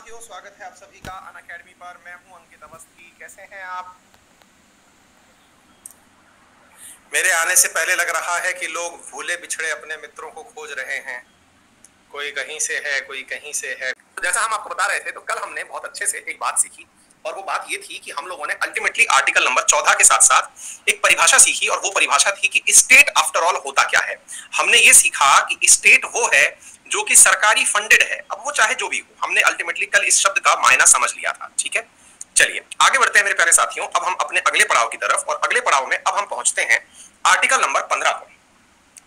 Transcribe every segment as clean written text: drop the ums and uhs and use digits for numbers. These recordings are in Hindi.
साथियों, स्वागत है आप सभी का अनअकैडमी पर। मैं हूं अंकित अवस्थी। कैसे हैं आप? मेरे आने से पहले लग रहा है कि लोग भूले बिछड़े अपने मित्रों को खोज रहे हैं। कोई कहीं से है, कोई कहीं से है। जैसा हम आपको बता रहे थे, तो कल हमने बहुत अच्छे से एक बात सीखी, और वो बात ये थी कि हम लोगों ने अल्टीमेटली आर्टिकल नंबर 14 के साथ साथ एक परिभाषा सीखी, और वो परिभाषा थी कि स्टेट आफ्टर ऑल होता क्या है। हमने ये सीखा कि स्टेट वो है जो कि सरकारी फंडेड है। अब वो चाहे जो भी हो, हमने अल्टीमेटली कल इस शब्द का मायना समझ लिया था। ठीक है, चलिए आगे बढ़ते हैं मेरे प्यारे साथियों। अब हम अपने अगले पड़ाव की तरफ, और अगले पड़ाव में अब हम पहुंचते हैं आर्टिकल नंबर 15 को।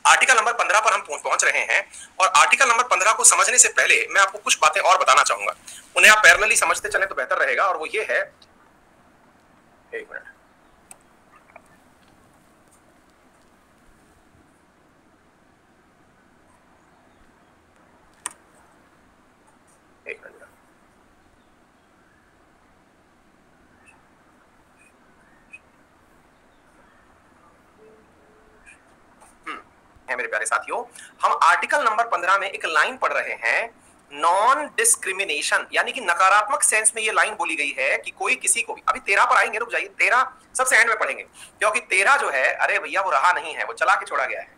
आर्टिकल नंबर 15 पर हम पहुंच रहे हैं, और आर्टिकल नंबर 15 को समझने से पहले मैं आपको कुछ बातें और बताना चाहूंगा। उन्हें आप पैरेलली समझते चलें तो बेहतर रहेगा, और वो ये है, एक मिनट, एक मिनट है मेरे प्यारे साथियों। हम आर्टिकल नंबर 15 में एक लाइन पढ़ रहे हैं, नॉन डिस्क्रिमिनेशन, यानी कि नकारात्मक सेंस में ये लाइन बोली गई है कि कोई किसी को भी, अभी 13 पर आएंगे, रुक जाइए, 13 सबसे एंड में पढ़ेंगे, क्योंकि 13 जो है, अरे भैया वो रहा नहीं है, वो चला के छोड़ा गया है।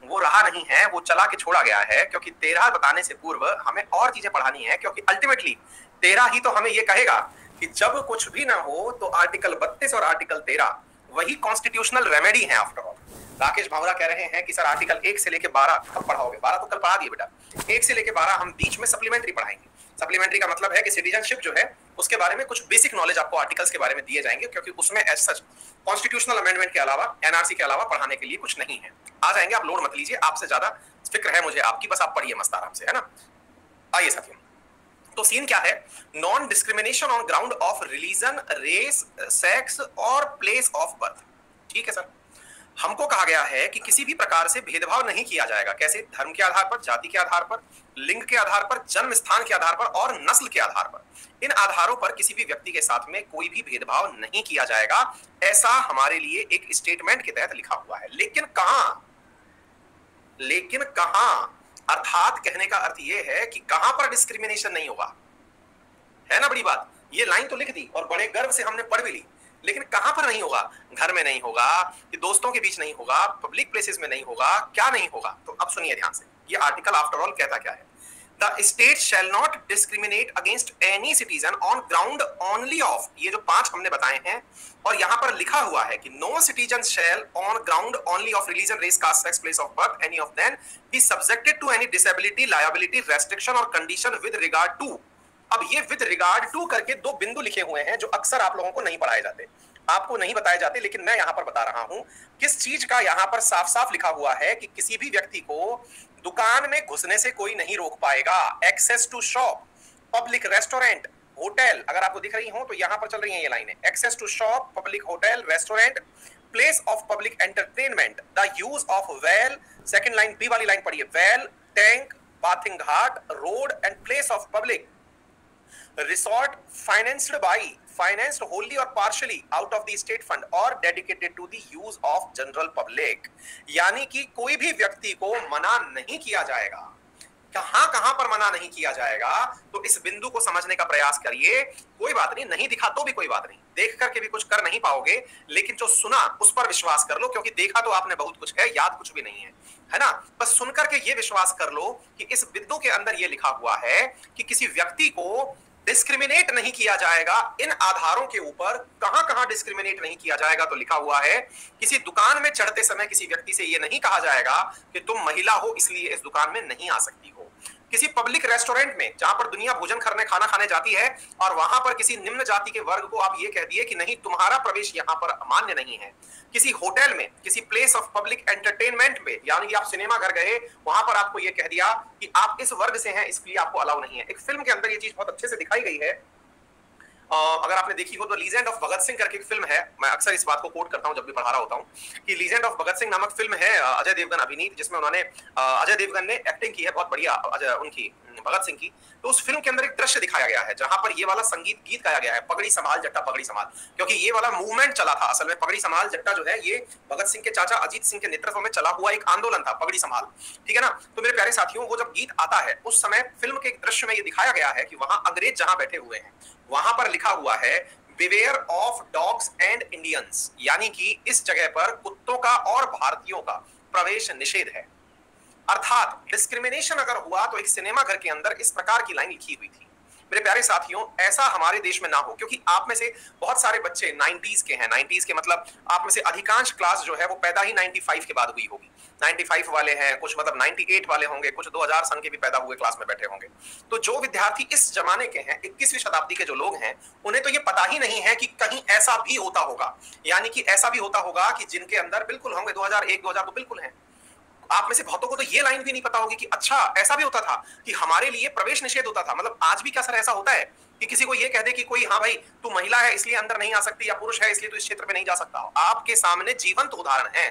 वो रहा नहीं है, वो चला के छोड़ा गया है, क्योंकि 13 बताने से पूर्व हमें और चीजें पढ़ानी है, क्योंकि अल्टीमेटली 13 ही तो हमें ये कहेगा कि जब कुछ भी ना हो तो आर्टिकल 32 और आर्टिकल 13 वही कॉन्स्टिट्यूशनल रेमेडी है आफ्टर ऑल। राकेश भावरा कह रहे हैं कि सर आर्टिकल 1 से लेके 12 कब पढ़ाओगे? 12 तो कल पढ़ा दिए बेटा। 1 से लेके 12 हम बीच में सप्लीमेंट्री पढ़ाएंगे। सप्लीमेंट्री का मतलब है कि सिटीजनशिप जो है उसके बारे में कुछ बेसिक नॉलेज आपको आर्टिकल्स के बारे में दिए जाएंगे, क्योंकि उसमें एज सच कॉन्स्टिट्यूशनल अमेंडमेंट के अलावा, एनआरसी के अलावा पढ़ाने के लिए कुछ नहीं है। आ जाएंगे, आप लोड मत लीजिए, आपसे ज्यादा फिक्र है मुझे आपकी, बस आप पढ़िए मस्त आराम से, है ना। आइए साथियों, तो सीन क्या है? Non discrimination on ground of religion, race, sex और प्लेस ऑफ बर्थ। ठीक है सर, हमको कहा गया है कि किसी भी प्रकार से भेदभाव नहीं किया जाएगा। कैसे? धर्म के आधार पर, जाति के आधार पर, लिंग के आधार पर, जन्म स्थान के आधार पर और नस्ल के आधार पर। इन आधारों पर किसी भी व्यक्ति के साथ में कोई भी भेदभाव नहीं किया जाएगा, ऐसा हमारे लिए एक स्टेटमेंट के तहत लिखा हुआ है। लेकिन कहां? लेकिन कहां? अर्थात कहने का अर्थ यह है कि कहां पर डिस्क्रिमिनेशन नहीं होगा, है ना बड़ी बात। ये लाइन तो लिख दी और बड़े गर्व से हमने पढ़ भी ली, लेकिन कहां पर नहीं होगा? घर में नहीं होगा, दोस्तों के बीच नहीं होगा, पब्लिक प्लेसेस में नहीं होगा, क्या नहीं होगा? तो अब सुनिए ध्यान से, ये आर्टिकल आफ्टर ऑल कहता क्या है। The state shall not discriminate against any citizen on ground only of, ये जो 5 हमने बताए हैं, और यहां पर लिखा हुआ है कि no citizen shall on ground only of religion, race, caste, sex, place of birth, any of them be subjected to any disability, liability, restriction और कंडीशन विद रिगार्ड टू। अब ये विद रिगार्ड टू करके 2 बिंदु लिखे हुए हैं, जो अक्सर आप लोगों को नहीं पढ़ाए जाते, आपको नहीं बताए जाते, लेकिन मैं यहां पर बता रहा हूं। किस चीज का? यहां पर साफ साफ लिखा हुआ है कि किसी भी व्यक्ति को दुकान में घुसने से कोई नहीं रोक पाएगा। Access to shop, public restaurant, hotel, अगर आपको दिख रही हो तो यहां पर चल रही है ये लाइनें। Access to shop, public hotel, restaurant, place of public entertainment, the use of well, second line B वाली लाइन पढ़िए, well, tank, bathing ghat, road and place of public resort financed wholly or partially out of the state fund or dedicated to the use of general public। यानी कि कोई भी व्यक्ति को मना नहीं किया जाएगा। कहां कहां पर मना नहीं किया जाएगा? तो इस बिंदु को समझने का प्रयास करिए। कोई बात नहीं, नहीं दिखा तो भी कोई बात नहीं, देख करके भी कुछ कर नहीं पाओगे, लेकिन जो सुना उस पर विश्वास कर लो, क्योंकि देखा तो आपने बहुत कुछ है, याद कुछ भी नहीं है ना। बस सुन करके ये विश्वास कर लो कि इस बिंदु के अंदर ये लिखा हुआ है कि किसी व्यक्ति को डिस्क्रिमिनेट नहीं किया जाएगा। इन आधारों के ऊपर कहां कहां डिस्क्रिमिनेट नहीं किया जाएगा? तो लिखा हुआ है, किसी दुकान में चढ़ते समय किसी व्यक्ति से यह नहीं कहा जाएगा कि तुम महिला हो इसलिए इस दुकान में नहीं आ सकती हो। किसी पब्लिक रेस्टोरेंट में, जहां पर दुनिया भोजन करने, खाना खाने जाती है, और वहां पर किसी निम्न जाति के वर्ग को आप ये कह दिए कि नहीं, तुम्हारा प्रवेश यहां पर मान्य नहीं है। किसी होटल में, किसी प्लेस ऑफ पब्लिक एंटरटेनमेंट में, यानी कि आप सिनेमा घर गए, वहां पर आपको यह कह दिया कि आप इस वर्ग से हैं इसलिए आपको अलाउ नहीं है। एक फिल्म के अंदर ये चीज बहुत अच्छे से दिखाई गई है। अगर आपने देखी हो तो लीजेंड ऑफ भगत सिंह करके एक फिल्म है, मैं अक्सर इस बात को कोट करता हूं जब भी पढ़ा रहा होता हूं कि लीजेंड ऑफ भगत सिंह नामक फिल्म है, अजय देवगन अभिनीत, जिसमें उन्होंने अजय देवगन ने एक्टिंग की है बहुत बढ़िया अजय उनकी भगत सिंह की। तो उस फिल्म के अंदर एक दृश्य दिखाया गया है जहां पर ये वाला संगीत गीत गाया गया है, पगड़ी संभाल जट्टा पगड़ी संभाल, क्योंकि ये वाला मूवमेंट चला था। असल में पगड़ी संभाल जट्टा जो है ये भगत सिंह के चाचा अजीत सिंह के नेतृत्व में चला हुआ एक आंदोलन था, पगड़ी संभाल, ठीक है ना। तो मेरे प्यारे साथियों, वो जब गीत आता है उस समय फिल्म के एक दृश्य में ये दिखाया गया है कि वहां अंग्रेज जहां बैठे हुए हैं वहां पर लिखा हुआ है beware of dogs and Indians, यानी कि इस जगह पर कुत्तों का और भारतीयों का प्रवेश निषेध है। अर्थात डिस्क्रिमिनेशन अगर हुआ तो एक सिनेमा घर के अंदर इस प्रकार की लाइन लिखी हुई थी। मेरे प्यारे साथियों, ऐसा हमारे देश में ना हो, क्योंकि आप में से बहुत सारे बच्चे 90s के हैं। 90s के मतलब आप में से अधिकांश क्लास जो है वो पैदा ही 95 के बाद हुई होगी। 95 वाले हैं, कुछ मतलब 98 वाले होंगे, कुछ 2000 सन के भी पैदा हुए क्लास में बैठे होंगे। तो जो विद्यार्थी इस जमाने के हैं, 21वीं शताब्दी के जो लोग हैं, उन्हें तो ये पता ही नहीं है कि कहीं ऐसा भी होता होगा, यानी कि ऐसा भी होता होगा कि जिनके अंदर बिल्कुल होंगे 2001 2000 तो बिल्कुल है। आप में से बहुतों को तो ये लाइन भी नहीं पता होगी कि अच्छा ऐसा भी होता था कि हमारे लिए प्रवेश निषेध होता था। मतलब आज भी क्या सर ऐसा होता है कि किसी को ये कह दे कि कोई हाँ भाई तू महिला है इसलिए अंदर नहीं आ सकती, या पुरुष है इसलिए तू इस क्षेत्र में नहीं जा सकता। आपके सामने जीवंत उदाहरण है।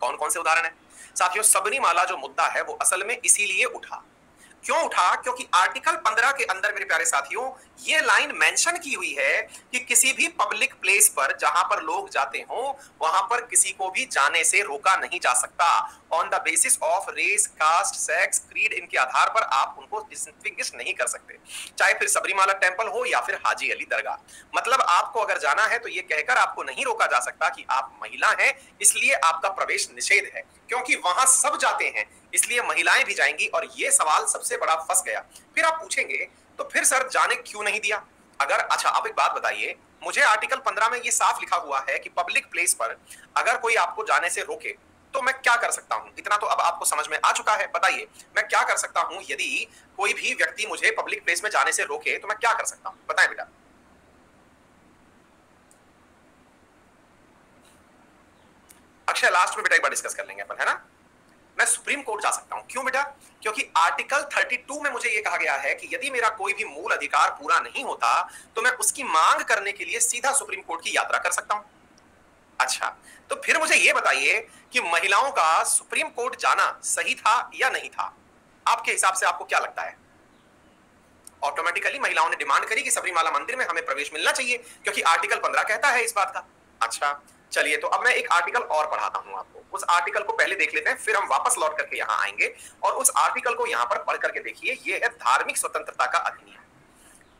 कौन कौन से उदाहरण है साथियों? सबरीमाला जो मुद्दा है वो असल में इसीलिए उठा। क्यों उठा? क्योंकि आर्टिकल 15 के अंदर मेरे प्यारे साथियों ये लाइन मेंशन की हुई है कि किसी भी पब्लिक प्लेस पर जहां पर लोग जाते हो वहां पर किसी को भी जाने से रोका नहीं जा सकता। On the basis of race, caste, sex, creed, इनके आधार पर आप उनको डिस्टिंग्विश नहीं कर सकते, चाहे फिर सबरीमाला टेंपल हो या फिर हाजी अली दरगाह। मतलब आपको अगर जाना है तो ये कहकर आपको नहीं रोका जा सकता कि आप महिला हैं इसलिए आपका प्रवेश निषेध है, क्योंकि वहां सब जाते हैं इसलिए महिलाएं भी जाएंगी। और ये सवाल सबसे बड़ा फंस गया। फिर आप पूछेंगे तो फिर सर जाने क्यों नहीं दिया? अगर अच्छा आप एक बात बताइए, मुझे आर्टिकल 15 में ये साफ लिखा हुआ है कि पब्लिक प्लेस पर अगर कोई आपको जाने से रोके तो मैं क्या कर सकता हूं? इतना तो अब आपको समझ में आ चुका है। बताइए मैं क्या कर सकता हूं यदि कोई भी व्यक्ति मुझे पब्लिक प्लेस में जाने से रोके तो मैं क्या कर सकता हूं? बताएं बेटा। अक्षय लास्ट में बेटा एक बार डिस्कस कर लेंगे अपन, है ना। मैं सुप्रीम कोर्ट जा सकता हूं। क्यों बेटा? क्योंकि आर्टिकल 32 में मुझे यह कहा गया है कि यदि मेरा कोई भी मूल अधिकार पूरा नहीं होता तो मैं उसकी मांग करने के लिए सीधा सुप्रीम कोर्ट की यात्रा कर सकता हूं। अच्छा, तो फिर मुझे यह बताइए कि महिलाओं का सुप्रीम कोर्ट जाना सही था या नहीं था? आपके हिसाब से आपको क्या लगता है? ऑटोमेटिकली महिलाओं ने डिमांड करी कि सबरीमाला मंदिर में हमें प्रवेश मिलना चाहिए क्योंकि आर्टिकल 15 कहता है इस बात का। अच्छा चलिए, तो अब मैं एक आर्टिकल और पढ़ाता हूं आपको। उस आर्टिकल को पहले देख लेते हैं, फिर हम वापस लौट करके यहां आएंगे और उस आर्टिकल को यहां पर पढ़ करके देखिए। यह है धार्मिक स्वतंत्रता का अधिनियम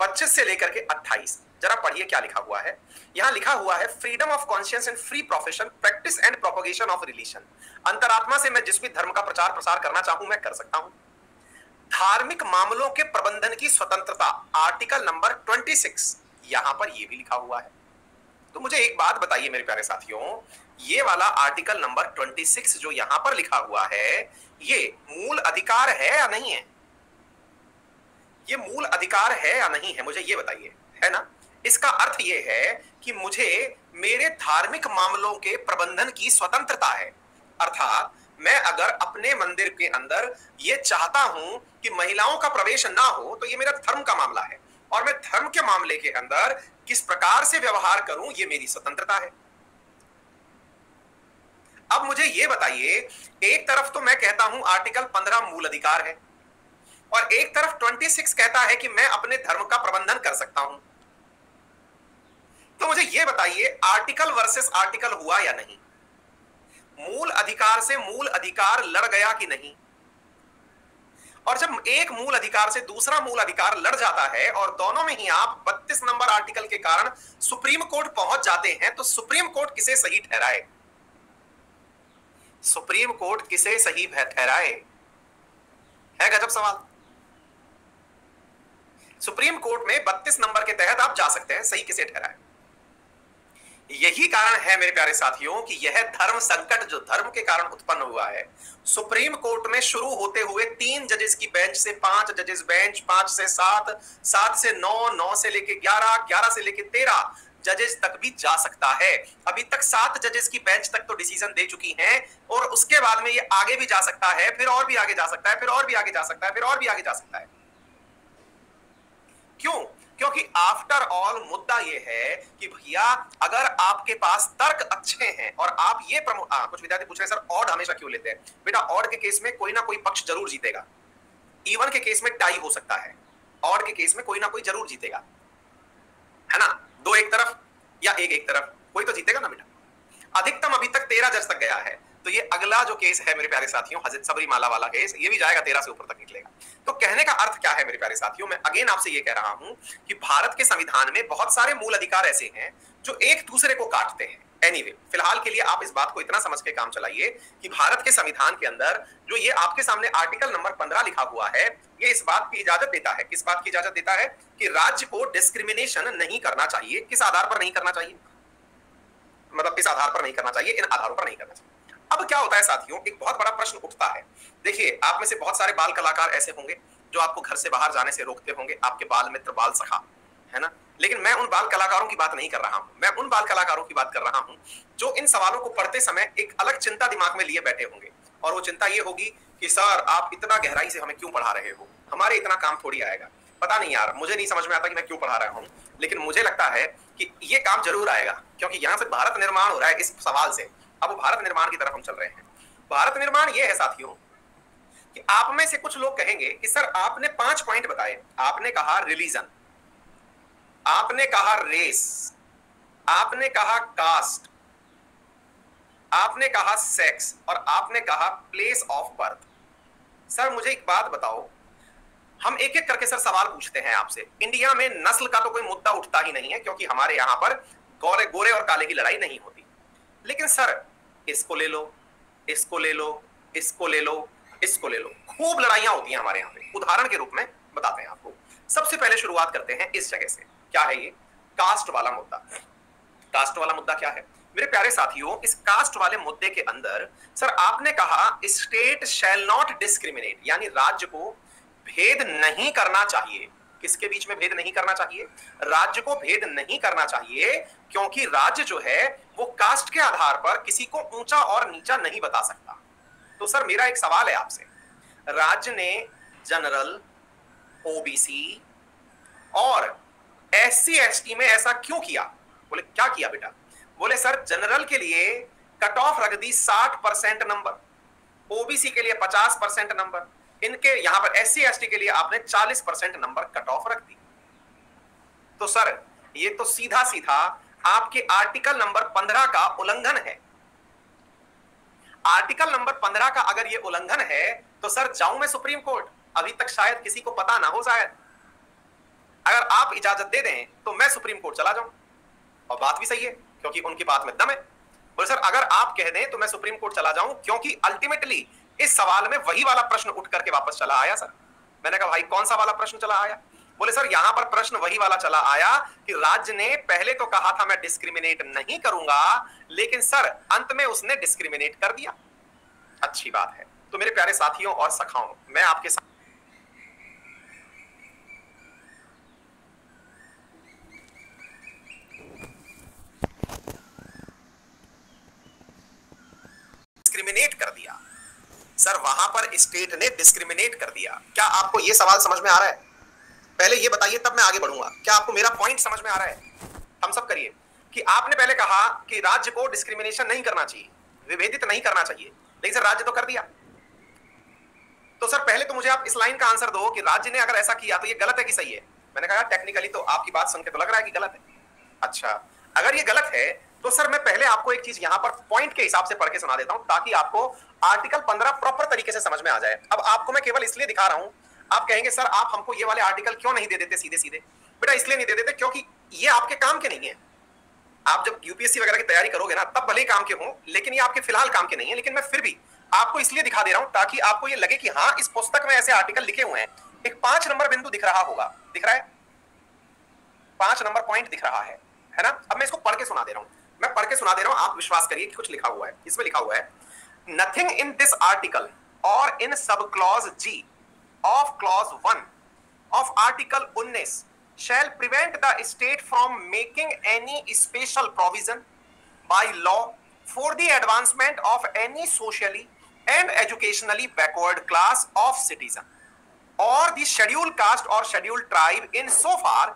25 से लेकर के 28। जरा पढ़िए क्या लिखा हुआ है। यहां लिखा हुआ है freedom of conscience and free profession, practice and propagation of religion. अंतरात्मा से मैं जिस भी धर्म का प्रचार प्रसार करना चाहूं मैं कर सकता हूं। धार्मिक मामलों के प्रबंधन की स्वतंत्रता, आर्टिकल नंबर 26, यहां पर यह भी लिखा हुआ है। तो मुझे एक बात बताइए मेरे प्यारे साथियों, ये वाला आर्टिकल नंबर 26 जो यहां पर लिखा हुआ है ये मूल अधिकार है या नहीं है? ये मूल अधिकार है या नहीं है, मुझे ये बताइए, है ना। इसका अर्थ ये है कि मुझे मेरे धार्मिक मामलों के प्रबंधन की स्वतंत्रता है। अर्थात मैं अगर अपने मंदिर के अंदर ये चाहता हूं कि महिलाओं का प्रवेश ना हो तो ये मेरा धर्म का मामला है और मैं धर्म के मामले के अंदर किस प्रकार से व्यवहार करूं ये मेरी स्वतंत्रता है। अब मुझे ये बताइए, एक तरफ तो मैं कहता हूं आर्टिकल 15 मूल अधिकार है और एक तरफ 26 कहता है कि मैं अपने धर्म का प्रबंधन कर सकता हूं। तो मुझे ये बताइए आर्टिकल वर्सेस आर्टिकल हुआ या नहीं? मूल अधिकार से मूल अधिकार लड़ गया कि नहीं? और जब एक मूल अधिकार से दूसरा मूल अधिकार लड़ जाता है और दोनों में ही आप 32 नंबर आर्टिकल के कारण सुप्रीम कोर्ट पहुंच जाते हैं तो सुप्रीम कोर्ट किसे सही ठहराए? सुप्रीम कोर्ट किसे सही ठहराए? है गजब सवाल। सुप्रीम कोर्ट में 32 नंबर के तहत आप जा सकते हैं, सही किसे ठहराए? यही कारण है मेरे प्यारे साथियों कि यह धर्म संकट जो धर्म के कारण उत्पन्न हुआ है, सुप्रीम कोर्ट में शुरू होते हुए 3 जजेस की बेंच से 5 जजेस बेंच, 5 से 7, 7 से 9, 9 से लेके 11, 11 से लेके 13 जजेस तक भी जा सकता है। अभी तक 7 जजेस की बेंच तक तो डिसीजन दे चुकी हैं और उसके बाद में ये आगे भी जा सकता है, फिर और भी आगे जा सकता है, फिर और भी आगे जा सकता है, फिर और भी आगे जा सकता है। क्यों? क्योंकि आफ्टर ऑल मुद्दा ये है कि भैया अगर आपके पास तर्क अच्छे हैं और आप ये कुछ विद्यार्थी पूछ रहे हैं सर ऑड हमेशा क्यों लेते हैं? बेटा ऑड के केस में कोई ना कोई पक्ष जरूर जीतेगा, इवन के केस में टाई हो सकता है, ऑड के केस में कोई ना कोई जरूर जीतेगा, है ना? दो एक तरफ या एक तरफ, कोई तो जीतेगा ना बेटा। अधिकतम अभी तक 13 जज तक गया है, तो ये अगला जो केस है मेरे प्यारे साथियों, हजरत सबरीमाला वाला केस, ये भी जाएगा 13 से ऊपर तक निकलेगा। तो कहने का अर्थ क्या है मेरे प्यारे साथियों, मैं अगेन आपसे ये कह रहा हूं कि भारत के संविधान में बहुत सारे मूल अधिकार ऐसे हैं जो एक दूसरे को काटते हैं। एनीवे, फिलहाल के लिए आप इस बात को इतना समझ के काम चलाइए कि भारत के संविधान के अंदर जो ये आपके सामने आर्टिकल नंबर 15 लिखा हुआ है, ये इस बात की इजाजत देता है, किस बात की इजाजत देता है कि राज्य को डिस्क्रिमिनेशन नहीं करना चाहिए। किस आधार पर नहीं करना चाहिए? मतलब किस आधार पर नहीं करना चाहिए? इन आधारों पर नहीं करना चाहिए। अब क्या होता है साथियों, एक बहुत बड़ा प्रश्न उठता है। देखिए, आप में से बहुत सारे बाल कलाकार ऐसे होंगे जो आपको घर से बाहर जाने से रोकते होंगे, आपके बाल मित्र, बाल सखा, है ना? लेकिन मैं उन बाल कलाकारों की बात नहीं कर रहा हूं, मैं उन बाल कलाकारों की बात कर रहा हूं जो इन सवालों को पढ़ते समय एक अलग चिंता दिमाग में लिए बैठे होंगे, और वो चिंता ये होगी कि सर आप इतना गहराई से हमें क्यों पढ़ा रहे हो, हमारे इतना काम थोड़ी आएगा। पता नहीं यार, मुझे नहीं समझ में आता कि मैं क्यों पढ़ा रहा हूं, लेकिन मुझे लगता है कि ये काम जरूर आएगा, क्योंकि यहां से भारत निर्माण हो रहा है इस सवाल से। अब भारत निर्माण की तरफ हम चल रहे हैं। भारत निर्माण ये है साथियों कि आप में से कुछ लोग कहेंगे कि सर आपने 5 पॉइंट बताए, आपने कहा रिलीजन, आपने कहा रेस, आपने कहा कास्ट, आपने कहा सेक्स, और आपने कहा प्लेस ऑफ बर्थ। सर मुझे एक बात बताओ, हम एक एक करके सर सवाल पूछते हैं आपसे। इंडिया में नस्ल का तो कोई मुद्दा उठता ही नहीं है, क्योंकि हमारे यहां पर गोरे और काले की लड़ाई नहीं होती। लेकिन सर इसको ले लो, इसको ले लो, इसको ले लो, इसको ले लो, खूब लड़ाइयां होती हैं हमारे यहाँ पे। उदाहरण के रूप में बताते हैं आपको। सबसे पहले शुरुआत करते हैं इस जगह से। क्या है ये? कास्ट वाला मुद्दा। कास्ट वाला मुद्दा क्या है मेरे प्यारे साथियों? इस कास्ट वाले मुद्दे के अंदर सर आपने कहा स्टेट शैल नॉट डिस्क्रिमिनेट, यानी राज्य को भेद नहीं करना चाहिए। किसके बीच में भेद नहीं करना चाहिए? राज्य को भेद नहीं करना चाहिए, क्योंकि राज्य जो है वो कास्ट के आधार पर किसी को ऊंचा और नीचा नहीं बता सकता। तो सर मेरा एक सवाल है आपसे, राज्य ने जनरल, ओबीसी और एससी एसटी में ऐसा क्यों किया? बोले क्या किया बेटा? बोले सर जनरल के लिए कट ऑफ रख दी 60% नंबर, ओबीसी के लिए 50% नंबर, इनके यहां पर एससी एसटी के लिए आपने 40% नंबर कट ऑफ रख दी। तो सर ये तो सीधा सीधा आपके आर्टिकल नंबर 15 का उल्लंघन है। आर्टिकल नंबर 15 का अगर ये उल्लंघन है तो सर जाऊं मैं सुप्रीम कोर्ट? अभी तक शायद किसी को पता ना हो, शायद अगर आप इजाजत दे दें तो मैं सुप्रीम कोर्ट चला जाऊं। और बात भी सही है, क्योंकि उनकी बात में दम है। बोले सर अगर आप कह दें तो मैं सुप्रीम कोर्ट चला जाऊं, क्योंकि अल्टीमेटली इस सवाल में वही वाला प्रश्न उठ करके वापस चला आया। सर मैंने कहा भाई कौन सा वाला प्रश्न चला आया? बोले सर यहां पर प्रश्न वही वाला चला आया कि राज्य ने पहले तो कहा था मैं डिस्क्रिमिनेट नहीं करूंगा, लेकिन सर अंत में उसने डिस्क्रिमिनेट कर दिया। अच्छी बात है। तो मेरे प्यारे साथियों और सखाओं, मैं आपके साथ डिस्क्रिमिनेट कर दिया। सर वहां पर स्टेट ने डिस्क्रिमिनेट कर दिया। क्या आपको यह सवाल समझ में आ रहा है? पहले ये बताइए, तब मैं आगे बढ़ूंगा। क्या आपको मेरा पॉइंट समझ में आ रहा है? हम सब करिए कि आपने पहले कहा कि राज्य को डिस्क्रिमिनेशन नहीं करना चाहिए, विभेदित नहीं करना चाहिए, लेकिन सर राज्य तो कर दिया। तो सर पहले तो मुझे आप इस लाइन का आंसर दो कि राज्य ने अगर ऐसा किया तो ये गलत है कि सही है? मैंने कहा टेक्निकली तो आपकी बात सुन के तो लग रहा है कि गलत है। अच्छा, अगर ये गलत है तो सर मैं पहले आपको एक चीज यहां पर पॉइंट के हिसाब से पढ़ के सुना देता हूं, ताकि आपको आर्टिकल 15 प्रॉपर तरीके से समझ में आ जाए। अब आपको मैं केवल इसलिए दिखा रहा हूं, आप कहेंगे सर आप हमको ये वाले आर्टिकल क्यों नहीं दे देते सीधे सीधे? बेटा इसलिए नहीं दे देते क्योंकि ये आपके काम के नहीं है। आप जब यूपीएससी वगैरह की तैयारी करोगे ना, तब भले ही काम के हों, लेकिन ये आपके फिलहाल काम के नहीं है। लेकिन मैं फिर भी आपको इसलिए दिखा दे रहा हूं ताकि आपको ये लगे कि हाँ इस पुस्तक में ऐसे आर्टिकल लिखे हुए हैं। एक 5 नंबर बिंदु दिख रहा होगा, दिख रहा है? 5 नंबर पॉइंट दिख रहा है ना? अब मैं इसको पढ़ के सुना दे रहा हूं, मैं पढ़ के सुना दे रहा हूं, आप विश्वास करिए कि कुछ लिखा हुआ है। इसमें लिखा हुआ है, नथिंग इन दिस आर्टिकल और in sub clause G of clause 1 of article 19 shall prevent the state from making any special provision by law for the advancement of any socially and educationally backward class of citizen or the scheduled caste or scheduled tribe in so far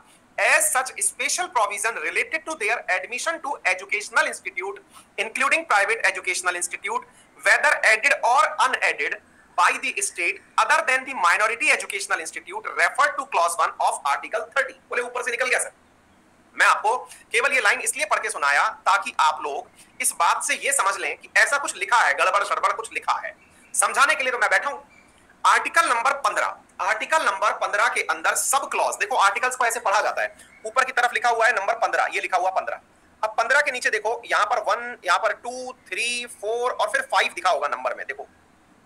as such special provision related to their admission to educational institute including private educational institute whether aided or unaided by the state other than the minority educational institute referred to clause 1 of article 30। बोले ऊपर से निकल गया सर। मैं आपको केवल ये लाइन इसलिए पढ़ के सुनाया ताकि आप लोग इस बात से ये समझ लें कि ऐसा कुछ लिखा है, गड़बड़ सड़बड़ कुछ लिखा है। समझाने के लिए तो मैं बैठा हूं। आर्टिकल नंबर 15, आर्टिकल नंबर 15 के अंदर सब क्लॉज, देखो आर्टिकल्स को ऐसे पढ़ा जाता है, ऊपर की तरफ लिखा हुआ है नंबर 15, ये लिखा हुआ 15। अब 15 के नीचे देखो, यहां पर 1, यहां पर 2, 3, 4 और फिर 5 दिखा होगा नंबर में, देखो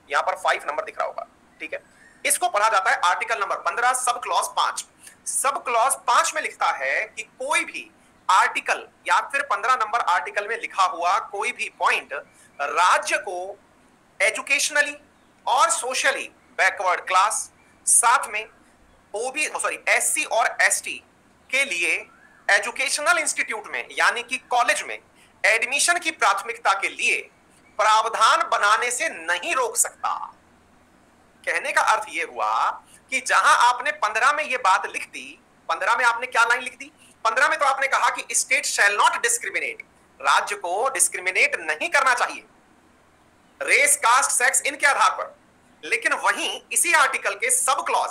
यहां पर 5 नंबर दिख रहा होगा, ठीक है। इसको पढ़ा जाता है article number 15 sub clause 5। Sub clause 5 में लिखता है कि कोई भी आर्टिकल या फिर 15 नंबर आर्टिकल में लिखा हुआ कोई भी पॉइंट राज्य को एजुकेशनली और सोशली बैकवर्ड क्लास, साथ में एससी और एसटी के लिए एजुकेशनल इंस्टीट्यूट में यानी कि कॉलेज में एडमिशन की प्राथमिकता के लिए प्रावधान बनाने से नहीं रोक सकता। कहने का अर्थ यह हुआ कि जहां आपने 15 में यह बात लिख दी, 15 में आपने क्या लाइन लिख दी? 15 में तो आपने कहा कि स्टेट शैल नॉट डिस्क्रिमिनेट, राज्य को डिस्क्रिमिनेट नहीं करना चाहिए रेस, कास्ट, सेक्स इनके आधार पर। लेकिन वहीं इसी आर्टिकल के सब क्लॉज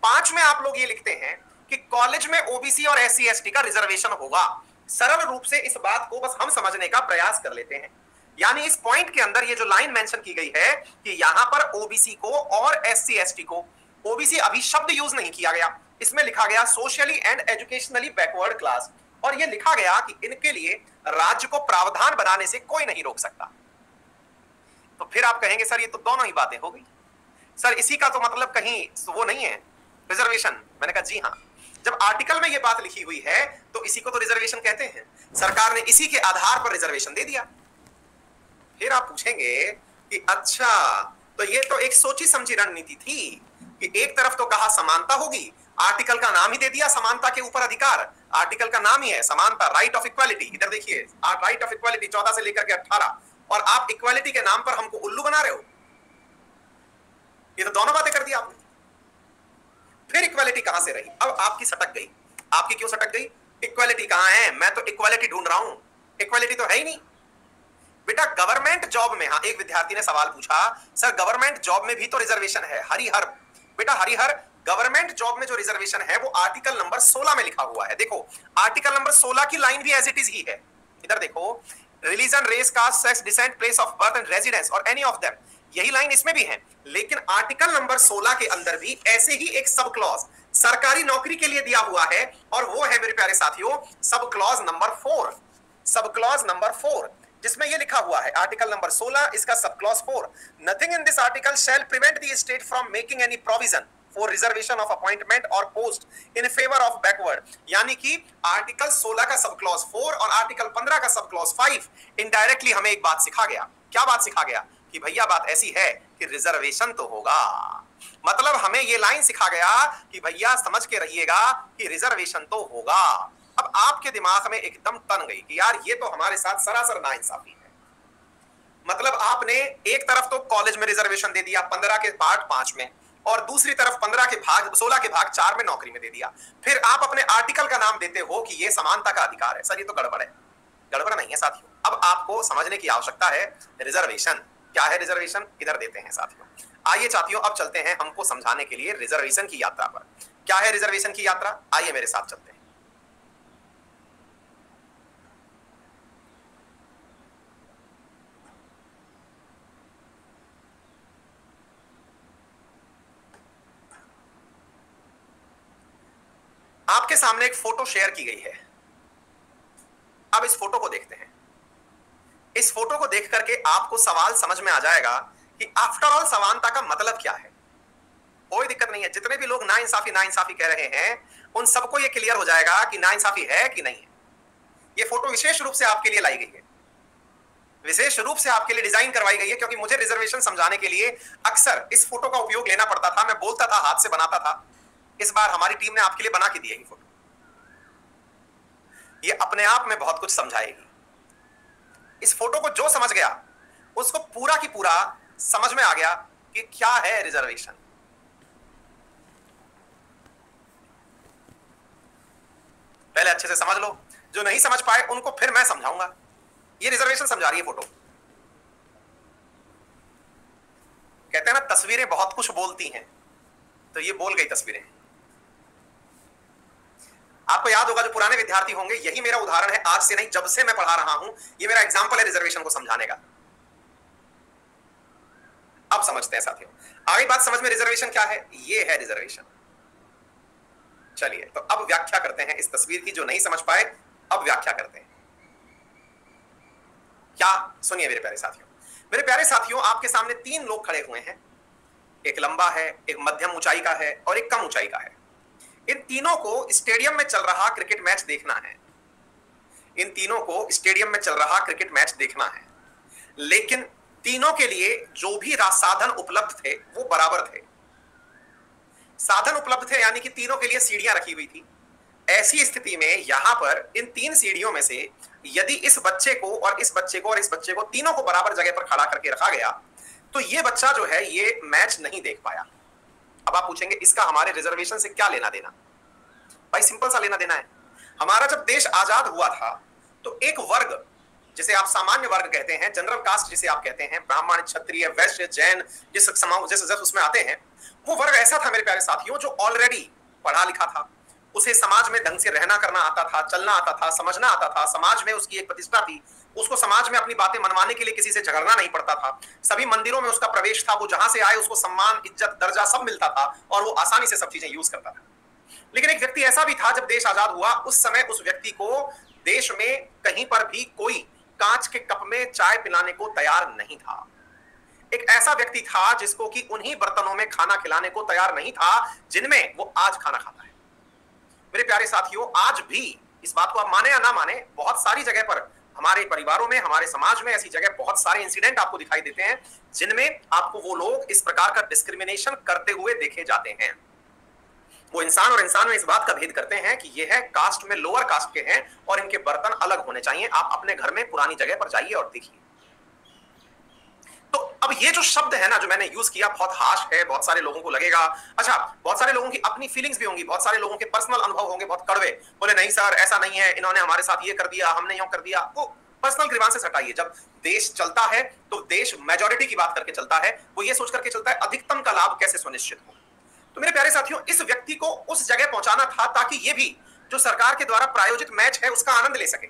5 में आप लोग ये लिखते हैं कि कॉलेज में ओबीसी और एससी एसटी का रिजर्वेशन होगा। सरल रूप से इस बात को बस हम समझने का प्रयास कर लेते हैं। यानी इस पॉइंट के अंदर ये जो लाइन मेंशन की गई है कि यहां पर ओबीसी को और एससी एसटी को, ओबीसी अभी शब्द यूज नहीं किया गया, इसमें लिखा गया socially and educationally backward class, और ये लिखा गया कि इनके लिए राज्य को प्रावधान बनाने से कोई नहीं रोक सकता। तो फिर आप कहेंगे सर ये तो दोनों ही बातें हो गई, सर इसी का तो मतलब कहीं वो नहीं है रिजर्वेशन। मैंने कहा जी हां, जब आर्टिकल में ये बात लिखी हुई है तो इसी को तो रिजर्वेशन कहते हैं। सरकार ने इसी के आधार पर रिजर्वेशन दे दिया। फिर आप पूछेंगे कि अच्छा तो ये तो एक सोची समझी रणनीति थी कि एक तरफ तो कहा समानता होगी, आर्टिकल का नाम ही दे दिया समानता के ऊपर अधिकार, आर्टिकल का नाम ही है समानता, राइट ऑफ इक्वालिटी। इधर देखिए राइट ऑफ इक्वालिटी 14 से लेकर के 18, और आप इक्वालिटी के नाम पर हमको उल्लू बना रहे हो। ये तो दोनों बातें कर दी आपने। फिर इक्वालिटी कहां से रही? अब आपकी सटक गई। आपकी क्यों सटक गई? इक्वालिटी कहां है? मैं तो इक्वालिटी ढूंढ रहा हूं, इक्वालिटी तो है ही नहीं बेटा। गवर्नमेंट जॉब में, हाँ एक विद्यार्थी ने सवाल पूछा सर गवर्नमेंट जॉब में भी तो रिजर्वेशन है। हरिहर बेटा, हरिहर गवर्नमेंट जॉब में जो रिजर्वेशन है वो आर्टिकल नंबर 16 में लिखा हुआ है। देखो आर्टिकल नंबर 16 की लाइन भी एज इट इज ही है। इधर देखो, religion, race, caste, sex, descent, place of birth and residence और एनी ऑफ देम, यही लाइन इसमें भी है। लेकिन आर्टिकल नंबर 16 के अंदर भी ऐसे ही एक सब क्लॉज सरकारी नौकरी के लिए दिया हुआ है, और वो है मेरे प्यारे साथियों sub clause number 4। Sub clause number 4 जिसमें ये लिखा हुआ है आर्टिकल नंबर 16 इसका sub clause 4, nothing in this article shall prevent the state from making any provision for reservation of appointment और post in favour of backward. यानी कि आर्टिकल 16 का सब क्लॉज 4 और आर्टिकल 15 का सब क्लॉज 5 इनडायरेक्टली हमें एक बात सिखा गया। क्या बात सिखा गया? कि भैया बात ऐसी है कि रिजर्वेशन तो होगा। मतलब हमें ये लाइन सिखा गया कि भैया समझ के रहिएगा कि रिजर्वेशन तो होगा। अब आपके दिमाग में एकदम तन गई कि यार ये तो हमारे साथ सरासर नाइंसाफी है। मतलब आपने एक तरफ तो कॉलेज में रिजर्वेशन दे दिया 15 के पार्ट 5 में, और दूसरी तरफ 15 के भाग 16 के भाग 4 में नौकरी में दे दिया। फिर आप अपने आर्टिकल का नाम देते हो कि ये समानता का अधिकार है। सर ये तो गड़बड़ है। गड़बड़ नहीं है साथियों। अब आपको समझने की आवश्यकता है रिजर्वेशन क्या है। रिजर्वेशन इधर देते हैं साथियों। आइए साथियों अब चलते हैं हमको समझाने के लिए रिजर्वेशन की यात्रा पर। क्या है रिजर्वेशन की यात्रा? आइए मेरे साथ चलते हैं। आपके सामने एक फोटो शेयर की गई है। अब इस फोटो को देखते हैं। इस फोटो को देख करके आपको सवाल समझ में आ जाएगा कि आफ्टर ऑल समानता का मतलब क्या है। कोई दिक्कत नहीं है, जितने भी लोग नाइंसाफी नाइंसाफी कह रहे हैं उन सबको यह क्लियर हो जाएगा कि नाइंसाफी है कि नहीं है। यह फोटो विशेष रूप से आपके लिए लाई गई है, विशेष रूप से आपके लिए डिजाइन करवाई गई है, क्योंकि मुझे रिजर्वेशन समझाने के लिए अक्सर इस फोटो का उपयोग लेना पड़ता था। मैं बोलता था, हाथ से बनाता था। इस बार हमारी टीम ने आपके लिए बना के दी है ये फोटो। ये अपने आप में बहुत कुछ समझाएगी। इस फोटो को जो समझ गया उसको पूरा की पूरा समझ में आ गया कि क्या है रिजर्वेशन। अच्छे से समझ लो, जो नहीं समझ पाए उनको फिर मैं समझाऊंगा। ये रिजर्वेशन समझा रही है फोटो। कहते हैं ना तस्वीरें बहुत कुछ बोलती हैं, तो ये बोल गई तस्वीरें। आपको याद होगा जो पुराने विद्यार्थी होंगे, यही मेरा उदाहरण है, आज से नहीं जब से मैं पढ़ा रहा हूं, ये मेरा एग्जाम्पल है रिजर्वेशन को समझाने का। अब समझते हैं साथियों, आगे बात समझ में। रिजर्वेशन क्या है? ये है रिजर्वेशन। चलिए तो अब व्याख्या करते हैं इस तस्वीर की, जो नहीं समझ पाए अब व्याख्या करते हैं। क्या? सुनिए मेरे प्यारे साथियों। मेरे प्यारे साथियों, आपके सामने तीन लोग खड़े हुए हैं, एक लंबा है, एक मध्यम ऊंचाई का है और एक कम ऊंचाई का है। इन तीनों को स्टेडियम में चल रहा क्रिकेट मैच देखना है। इन तीनों को स्टेडियम में चल रहा क्रिकेट मैच देखना है, लेकिन तीनों के लिए जो भी साधन उपलब्ध थे वो बराबर थे। साधन उपलब्ध थे यानी कि तीनों के लिए सीढ़ियां रखी हुई थी। ऐसी स्थिति में यहां पर इन तीन सीढ़ियों में से यदि इस बच्चे को और इस बच्चे को और इस बच्चे को तीनों को बराबर जगह पर खड़ा करके रखा गया, तो ये बच्चा जो है ये मैच नहीं देख पाया। अब आप पूछेंगे इसका हमारे रिजर्वेशन से क्या लेना देना? भाई सिंपल सा लेना देना है। हमारा जब देश आजाद हुआ था तो एक वर्ग, जिसे आप सामान्य वर्ग कहते हैं, जनरल कास्ट जिसे आप कहते हैं, ब्राह्मण, क्षत्रिय, वैश्य, जैन, जिस उसमें आते हैं, वो वर्ग ऐसा था मेरे प्यारे साथियों जो ऑलरेडी पढ़ा लिखा था, उसे समाज में ढंग से रहना करना आता था, चलना आता था, समझना आता था, समाज में उसकी एक प्रतिष्ठा थी, उसको समाज में अपनी बातें मनवाने के लिए किसी से झगड़ना नहीं पड़ता था, सभी मंदिरों में उसका प्रवेश था, वो जहां से आए उसको सम्मान, इज्जत, दर्जा सब मिलता था और वो आसानी से सब चीजें यूज करता था। लेकिन एक व्यक्ति ऐसा भी था जब देश आजाद हुआ, उस समय उस व्यक्ति को देश में कहीं पर भी कोई कांच के कप में चाय पिलाने को तैयार नहीं था। एक ऐसा व्यक्ति था जिसको कि उन्हीं बर्तनों में खाना खिलाने को तैयार नहीं था जिनमें वो आज खाना खाता है। मेरे प्यारे साथियों, आज भी इस बात को आप माने या ना माने, बहुत सारी जगह पर हमारे परिवारों में, हमारे समाज में ऐसी जगह बहुत सारे इंसिडेंट आपको दिखाई देते हैं जिनमें आपको वो लोग इस प्रकार का डिस्क्रिमिनेशन करते हुए देखे जाते हैं। वो इंसान और इंसान में इस बात का भेद करते हैं कि ये है कास्ट में लोअर कास्ट के हैं और इनके बर्तन अलग होने चाहिए। आप अपने घर में पुरानी जगह पर जाइए और देखिए। तो अब ये जो शब्द है ना जो मैंने यूज किया, बहुत हार्श है, बहुत सारे लोगों को लगेगा, अच्छा बहुत सारे लोगों की अपनी फीलिंग्स भी होंगी, बहुत सारे लोगों के पर्सनल अनुभव होंगे बहुत कड़वे, बोले नहीं सर ऐसा नहीं है, इन्होंने हमारे साथ ये कर दिया, हमने यूं कर दिया। वो पर्सनल ग्रीवांसेस हटाइए। जब देश चलता है तो देश मेजॉरिटी की बात करके चलता है, वो ये सोच करके चलता है अधिकतम का लाभ कैसे सुनिश्चित हो। तो मेरे प्यारे साथियों, इस व्यक्ति को उस जगह पहुंचाना था ताकि ये भी जो सरकार के द्वारा प्रायोजित मैच है उसका आनंद ले सके।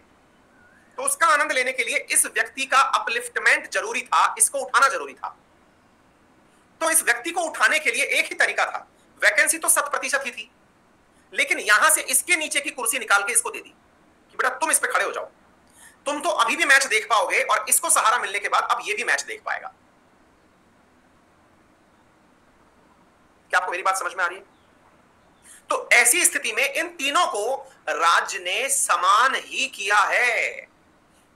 तो उसका आनंद लेने के लिए इस व्यक्ति का अपलिफ्टमेंट जरूरी था, इसको उठाना जरूरी था। तो इस व्यक्ति को उठाने के लिए एक ही तरीका था, वैकेंसी तो 100% ही थी, लेकिन यहां से इसके नीचे की कुर्सी निकाल के इसको दे दी कि बेटा तुम इस पे खड़े हो जाओ, तुम तो अभी भी मैच देख पाओगे और इसको सहारा मिलने के बाद अब ये भी मैच देख पाएगा। क्या आपको मेरी बात समझ में आ रही है? तो ऐसी स्थिति में इन तीनों को राज्य ने समान ही किया है।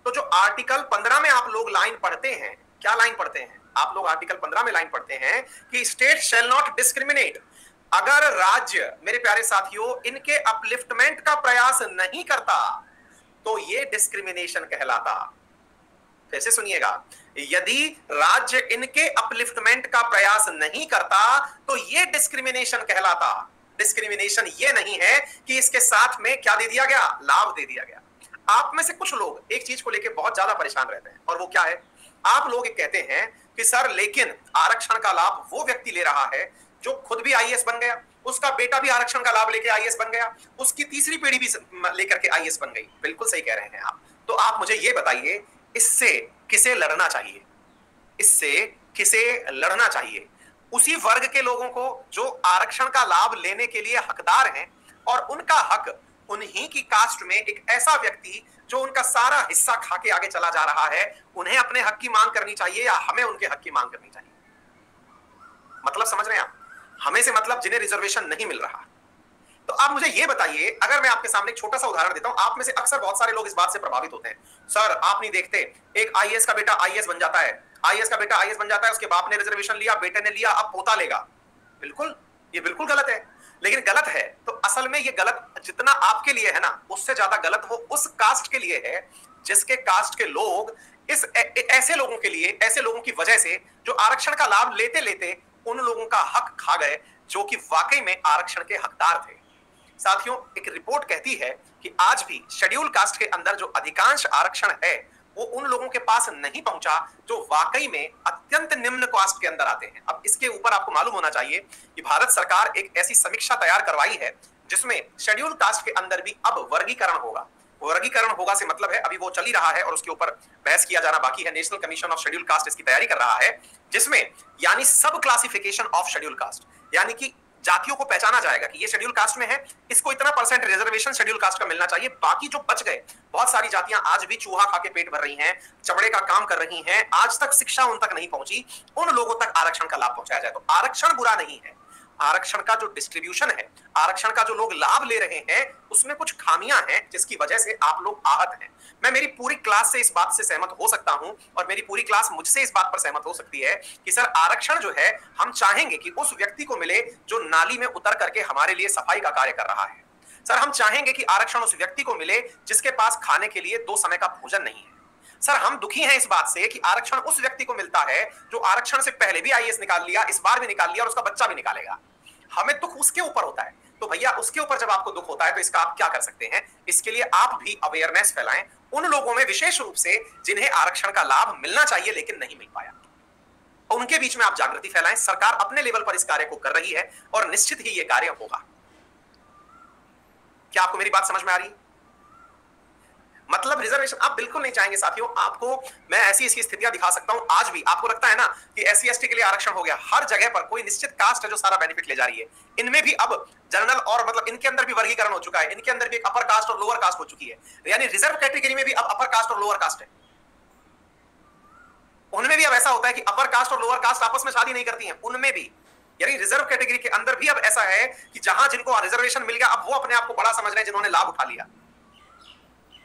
तो जो आर्टिकल 15 में आप लोग लाइन पढ़ते हैं, क्या लाइन पढ़ते हैं आप लोग? आर्टिकल 15 में लाइन पढ़ते हैं कि स्टेट शैल नॉट डिस्क्रिमिनेट। अगर राज्य, मेरे प्यारे साथियों, इनके अपलिफ्टमेंट का प्रयास नहीं करता तो ये डिस्क्रिमिनेशन कहलाता। फिर से सुनिएगा, यदि राज्य इनके अपलिफ्टमेंट का प्रयास नहीं करता तो ये डिस्क्रिमिनेशन कहलाता। डिस्क्रिमिनेशन ये नहीं है कि इसके साथ में क्या दे दिया गया, लाभ दे दिया गया। आप में से कुछ लोग एक चीज को लेकर बहुत ज्यादा परेशान रहते हैं, और वो क्या है? आप लोग कहते हैं कि सर लेकिन आरक्षण का लाभ वो व्यक्ति ले रहा है जो खुद भी आईएएस बन गया, उसका बेटा भी आरक्षण का लाभ लेकर आईएएस बन गया, उसकी तीसरी पीढ़ी भी लेकर के आईएएस बन गई। बिल्कुल सही कह रहे हैं आप। तो आप मुझे ये बताइए, इससे किसे लड़ना चाहिए? इससे किसे लड़ना चाहिए? उसी वर्ग के लोगों को जो आरक्षण का लाभ लेने के लिए हकदार हैं, और उनका हक उन्हीं की कास्ट में एक ऐसा व्यक्ति जो उनका सारा हिस्सा खा के आगे चला जा रहा है, उन्हें अपने हक की मांग करनी चाहिए या हमें उनके हक की मांग करनी चाहिए? मतलब समझ रहे हैं आप? हमें से मतलब जिन्हें रिजर्वेशन नहीं मिल रहा। तो आप मुझे ये बताइए, अगर मैं आपके सामने एक छोटा सा उदाहरण देता हूं, आप में से अक्सर बहुत सारे लोग इस बात से प्रभावित होते हैं, सर आप नहीं देखते एक आईएएस का बेटा आईएएस बन जाता है, आईएएस का बेटा आईएएस बन जाता है, उसके बाप ने रिजर्वेशन लिया, बेटे ने लिया, अब पोता लेगा। बिल्कुल, ये बिल्कुल गलत है। लेकिन गलत है तो असल में ये गलत जितना आपके लिए है ना, उससे ज्यादा गलत वो उस कास्ट के लिए है जिसके कास्ट के लोग इस ऐसे लोगों के लिए, ऐसे लोगों की वजह से जो आरक्षण का लाभ लेते लेते उन लोगों का हक खा गए जो कि वाकई में आरक्षण के हकदार थे। साथियों एक रिपोर्ट कहती है कि आज भी शेड्यूल कास्ट के अंदर जो अधिकांश आरक्षण है वो उन लोगों के पास नहीं पहुंचा जो वाकई में अत्यंत निम्न कास्ट के अंदर आते हैं। अब इसके ऊपर आपको मालूम होना चाहिए कि भारत सरकार एक ऐसी समीक्षा तैयार करवाई है जिसमें शेड्यूल कास्ट के अंदर भी अब वर्गीकरण होगा। वर्गीकरण होगा से मतलब है अभी वो चल ही रहा है और उसके ऊपर बहस किया जाना बाकी है। National commission of schedule caste इसकी तैयारी कर रहा है जिसमें यानी सब क्लासिफिकेशन ऑफ शेड्यूल कास्ट, यानी कि जातियों को पहचाना जाएगा कि ये शेड्यूल कास्ट में है, इसको इतना परसेंट रिजर्वेशन शेड्यूल कास्ट का मिलना चाहिए। बाकी जो बच गए बहुत सारी जातियां आज भी चूहा खा के पेट भर रही हैं, चमड़े का काम कर रही हैं, आज तक शिक्षा उन तक नहीं पहुंची, उन लोगों तक आरक्षण का लाभ पहुंचाया जाए। तो आरक्षण बुरा नहीं है, आरक्षण का जो डिस्ट्रीब्यूशन है, आरक्षण का जो लोग लाभ ले रहे हैं उसमें कुछ खामियां हैं जिसकी वजह से आप लोग आहत हैं। मैं मेरी पूरी क्लास से इस बात से सहमत हो सकता हूं और मेरी पूरी क्लास मुझसे इस बात पर सहमत हो सकती है कि सर आरक्षण जो है हम चाहेंगे कि उस व्यक्ति को मिले जो नाली में उतर करके हमारे लिए सफाई का कार्य कर रहा है। सर हम चाहेंगे कि आरक्षण उस व्यक्ति को मिले जिसके पास खाने के लिए 2 समय का भोजन नहीं है। सर हम दुखी हैं इस बात से कि आरक्षण उस व्यक्ति को मिलता है जो आरक्षण से पहले भी आईएएस निकाल लिया, इस बार भी निकाल लिया और उसका बच्चा भी निकालेगा। हमें दुख उसके ऊपर होता है। तो भैया उसके ऊपर जब आपको दुख होता है तो इसका आप क्या कर सकते हैं? इसके लिए आप भी अवेयरनेस फैलाएं उन लोगों में, विशेष रूप से जिन्हें आरक्षण का लाभ मिलना चाहिए लेकिन नहीं मिल पाया, उनके बीच में आप जागृति फैलाएं। सरकार अपने लेवल पर इस कार्य को कर रही है और निश्चित ही यह कार्य होगा। क्या आपको मेरी बात समझ में आ रही है? मतलब रिजर्वेशन आप बिल्कुल नहीं चाहेंगे साथियों। आपको मैं ऐसी ऐसी स्थितियां दिखा सकता हूं। आज भी आपको लगता है ना कि एससी एसटी के लिए आरक्षण हो गया, हर जगह पर कोई निश्चित कास्ट है जो सारा बेनिफिट ले जा रही है। इनमें भी अब जनरल और मतलब इनके अंदर भी वर्गीकरण हो चुका है, इनके अंदर भी एक अपर कास्ट और लोअर कास्ट हो चुकी है, यानी रिजर्व कैटेगरी में भी अब अपर कास्ट और लोअर कास्ट है। उनमें भी अब ऐसा होता है कि अपर कास्ट और लोअर कास्ट आपस में शादी नहीं करती हैं, उनमें भी, यानी रिजर्व कैटेगरी के अंदर भी अब ऐसा है कि जहां जिनको रिजर्वेशन मिल गया अब वो अपने आप को बड़ा समझ रहे हैं जिन्होंने लाभ उठा लिया।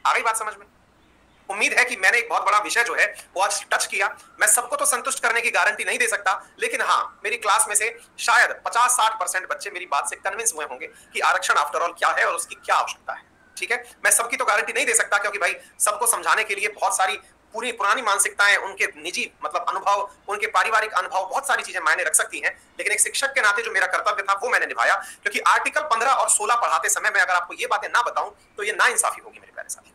आ गई बात समझ में? उम्मीद है कि मैंने एक बहुत बड़ा विषय जो है वो आज टच किया। मैं सबको तो संतुष्ट करने की गारंटी नहीं दे सकता, लेकिन हाँ मेरी क्लास में से शायद 50-60% बच्चे मेरी बात से कन्विंस हुए होंगे कि आरक्षण आफ्टर ऑल क्या है और उसकी क्या आवश्यकता है। ठीक है, मैं सबकी तो गारंटी नहीं दे सकता क्योंकि भाई सबको समझाने के लिए बहुत सारी पूरी पुरानी मानसिकताएं, उनके निजी मतलब अनुभव, उनके पारिवारिक अनुभव, बहुत सारी चीजें मायने रख सकती हैं। लेकिन एक शिक्षक के नाते जो मेरा कर्तव्य था वो मैंने निभाया, क्योंकि आर्टिकल 15 और 16 पढ़ाते समय मैं अगर आपको ये बातें ना बताऊं तो ये नाइंसाफी होगी मेरे प्यारे साथी।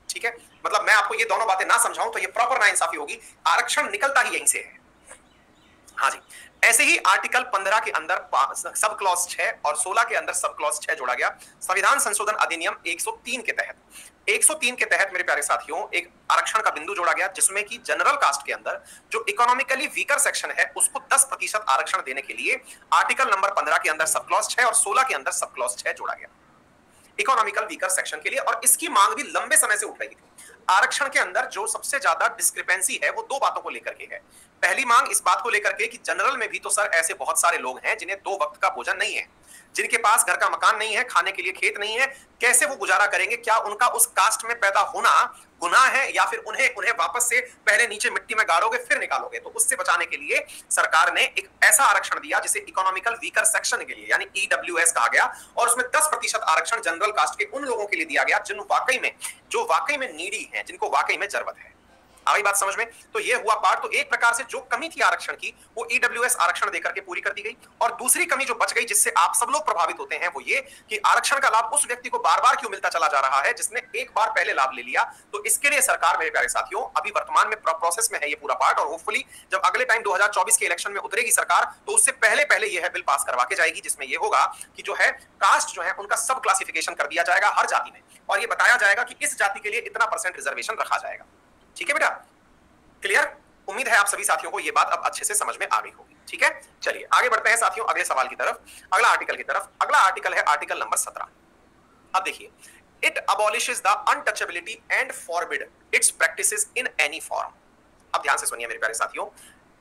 ठीक है, मतलब मैं आपको ये दोनों बातें ना समझाऊं तो ये प्रॉपर नाइंसाफी होगी। आरक्षण निकलता ही यहीं से है। हाँ जी, ऐसे ही आर्टिकल 15 के अंदर सब क्लॉज 6 और 16 के अंदर सब क्लॉज 6 जोड़ा गया संविधान संशोधन अधिनियम 103 के तहत। 103 के तहत मेरे प्यारे साथियों एक आरक्षण का बिंदु जोड़ा गया जिसमें कि जनरल कास्ट के अंदर जो इकोनॉमिकली वीकर सेक्शन है उसको 10% आरक्षण देने के लिए आर्टिकल नंबर 15 के अंदर सब क्लॉज 6 और 16 के अंदर सब क्लॉज 6 जोड़ा गया इकोनॉमिकल वीकर सेक्शन के लिए। और इसकी मांग भी लंबे समय से उठ रही थी। आरक्षण के अंदर जो सबसे ज्यादा डिस्क्रिपेंसी है वो 2 बातों को लेकर के है। पहली मांग इस बात को लेकर के कि जनरल में भी तो सर ऐसे बहुत सारे लोग हैं जिन्हें 2 वक्त का भोजन नहीं है, जिनके पास घर का मकान नहीं है, खाने के लिए खेत नहीं है, कैसे वो गुजारा करेंगे? क्या उनका उस कास्ट में पैदा होना गुनाह है या फिर उन्हें वापस से पहले नीचे मिट्टी में गाड़ोगे फिर निकालोगे? तो उससे बचाने के लिए सरकार ने एक ऐसा आरक्षण दिया जिसे इकोनॉमिकल वीकर सेक्शन के लिए यानी ईडब्ल्यूएस कहा गया, और उसमें 10% आरक्षण जनरल कास्ट के उन लोगों के लिए दिया गया जो वाकई में नीडी है, जिनको वाकई में जरूरत है। आई बात समझ में? तो ये हुआ पार्ट। तो एक प्रकार से जो कमी थी आरक्षण की वो ईडब्ल्यूएस आरक्षण देकर के पूरी कर दी गई। और दूसरी कमी जो बच गई जिससे आप सब लोग प्रभावित होते हैं वो ये कि आरक्षण का लाभ उस व्यक्ति को बार बार क्यों मिलता चला जा रहा है जिसने एक बार पहले लाभ ले लिया। तो इसके लिए सरकार मेरे प्यारे साथियों अभी वर्तमान में प्रोसेस में है ये पूरा पार्ट, और होपफुली जब अगले टाइम 2024 के इलेक्शन में उतरेगी सरकार तो उससे पहले यह बिल पास करवा के जाएगी जिसमें यह होगा कि जो है कास्ट जो है उनका सब क्लासिफिकेशन कर दिया जाएगा हर जाति में, और ये बताया जाएगा कि इस जाति के लिए इतना % रिजर्वेशन रखा जाएगा। ठीक है बेटा, क्लियर? उम्मीद है आप सभी साथियों को यह बात अब अच्छे से समझ में आ गई होगी। ठीक है, चलिए आगे बढ़ते हैं साथियों अगले सवाल की तरफ, अगला आर्टिकल की तरफ। अगला आर्टिकल है आर्टिकल नंबर 17। अब देखिए, it अबॉलिशेस the untouchability and forbid it's practices in any form. अब ध्यान से सुनिए मेरे प्यारे साथियों,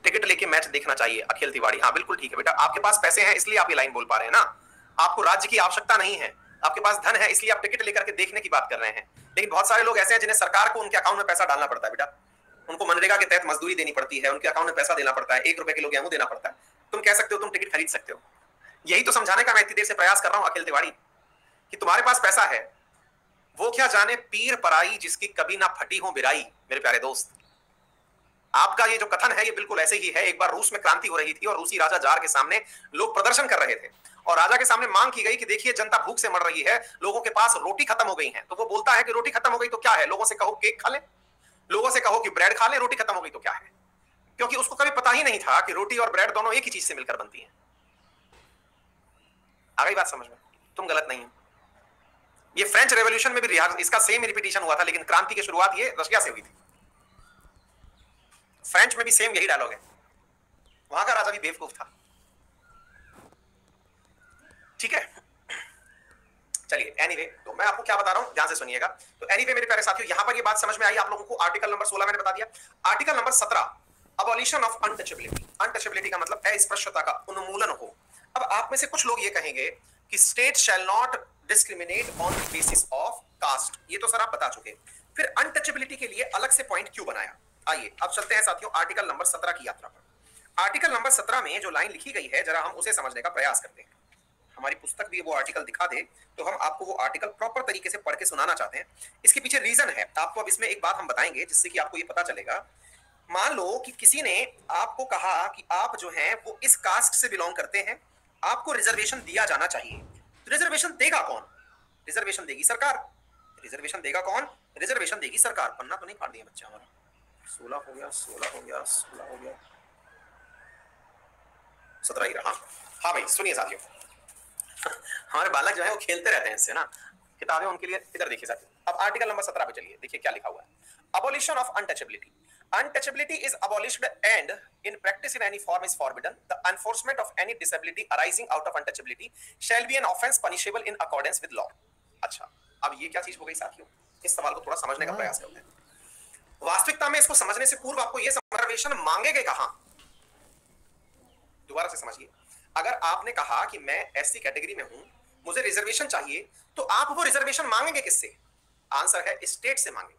टिकट लेके मैच देखना चाहिए अखिल तिवारी। हाँ बिल्कुल ठीक है बेटा, आपके पास पैसे हैं इसलिए आप ये लाइन बोल पा रहे हैं ना। आपको राज्य की आवश्यकता नहीं है, आपके पास धन है इसलिए आप टिकट लेकर के देखने की बात कर रहे हैं। लेकिन बहुत सारे लोग ऐसे हैं जिन्हें सरकार को उनके अकाउंट में पैसा डालना पड़ता है बेटा, उनको मनरेगा के तहत मजदूरी देनी पड़ती है, उनके अकाउंट में पैसा देना पड़ता है, 1 रुपए किलो गेहूं देना पड़ता है। तुम कह सकते हो तुम टिकट खरीद सकते हो। यही तो समझाने का मैं इतनी देर से प्रयास कर रहा हूं अखिल तिवारी कि तुम्हारे पास पैसा है, वो क्या जाने पीर पराई जिसकी कभी ना फटी हो बिराई। मेरे प्यारे दोस्त, आपका ये जो कथन है ये बिल्कुल ऐसे ही है। एक बार रूस में क्रांति हो रही थी और रूसी राजा जार के सामने लोग प्रदर्शन कर रहे थे और राजा के सामने मांग की गई कि देखिए जनता भूख से मर रही है, लोगों के पास रोटी खत्म हो गई है। तो वो बोलता है कि रोटी खत्म हो गई तो क्या है, लोगों से कहो केक खा लें, लोगों से कहो कि ब्रेड खा लें, रोटी खत्म हो गई तो क्या है। क्योंकि उसको कभी पता ही नहीं था कि रोटी और ब्रेड दोनों एक ही चीज से मिलकर बनती है। आ गई बात समझ में? तुम गलत नहीं हो। ये फ्रेंच रेवोल्यूशन में भी इसका सेम रिपीटिशन हुआ था, लेकिन क्रांति की शुरुआत ये रशिया से हुई थी। फ्रेंच में भी सेम यही डायलॉग है। वहां का राजा भी बेवकूफ था। ठीक है, चलिए एनीवे, तो मैं आपको क्या बता रहा हूं ध्यान से सुनिएगा। तो एनीवे मेरे प्यारे साथियों, यहां पर ये बात समझ में आई आप लोगों को। आर्टिकल नंबर 16 मैंने बता दिया। Article number 17 abolition of untouchability. Untouchability का मतलब अस्पृश्यता का उन्मूलन हो। अब आप में से कुछ लोग ये कहेंगे कि state shall not discriminate on the basis of caste. ये तो सर आप बता चुके। फिर अनटचेबिलिटी के लिए अलग से पॉइंट क्यों बनाया? आइए अब चलते हैं साथियों आर्टिकल नंबर 17 की यात्रा पर। आर्टिकल नंबर 17 में जो लाइन लिखी गई है जरा हम उसे समझने का प्रयास करते हैं। हमारी पुस्तक भी वो आर्टिकल दिखा दे तो हम आपको वो आर्टिकल प्रॉपर तरीके से पढ़ के सुनाना चाहते हैं। इसके पीछे रीजन है आपको। अब इसमें एक बात हम बताएंगे जिससे कि आपको ये पता चलेगा। मान लो कि किसी ने आपको कहा कि आप जो हैं वो इस कास्ट से बिलोंग करते हैं, आपको रिजर्वेशन दिया जाना चाहिए। तो रिजर्वेशन देगा कौन? रिजर्वेशन देगी सरकार। रिजर्वेशन देगा कौन? रिजर्वेशन देगी सरकार। पन्ना तो नहीं फाड़ दिया बच्चा हमारा। 16 हो गया, 16 हो गया, 16 हो गया, 17 ही रहा। हाँ भाई सुनिए साथियों, हमारे बालक जो है वो खेलते रहते हैं इससे ना, किताबें उनके लिए। इधर देखिए साथियों, अब आर्टिकल नंबर 17 पे चलिए, देखिए क्या लिखा हुआ है। Abolition of untouchability. Untouchability is abolished and in practice in any form is forbidden. The enforcement of any disability arising out of untouchability shall be an offense punishable in accordance with law. अच्छा, अब ये क्या चीज हो गई साथियों? इस सवाल को थोड़ा समझने का प्रयास करते हैं। वास्तविकता में इसको समझने से पूर्व आपको ये रिजर्वेशन मांगेगे कहां? दोबारा से समझिए। अगर आपने कहा कि मैं एससी कैटेगरी में हूं, मुझे रिजर्वेशन चाहिए, तो आप वो रिजर्वेशन मांगेंगे किससे? आंसर है स्टेट से मांगेंगे।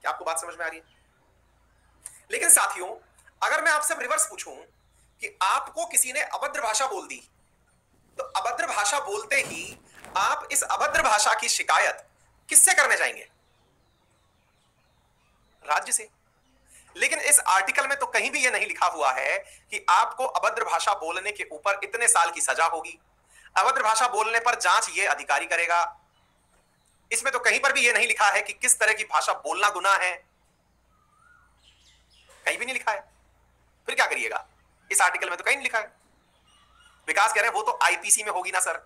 क्या आपको बात समझ में आ रही है? लेकिन साथियों, अगर मैं आपसे रिवर्स पूछूं कि आपको किसी ने अभद्र भाषा बोल दी, तो अभद्र भाषा बोलते ही आप इस अभद्र भाषा की शिकायत किससे करने जाएंगे? राज्य से। लेकिन इस आर्टिकल में तो कहीं भी यह नहीं लिखा हुआ है कि आपको अभद्र भाषा बोलने के ऊपर इतने साल की सजा होगी, अभद्र भाषा बोलने पर जांच ये अधिकारी करेगा। इसमें तो कहीं पर भी ये नहीं लिखा है कि किस तरह की भाषा बोलना गुनाह है, कहीं भी नहीं लिखा है। फिर क्या करिएगा? इस आर्टिकल में तो कहीं नहीं लिखा है। विकास कह रहे हैं वो तो आईपीसी में होगी ना सर।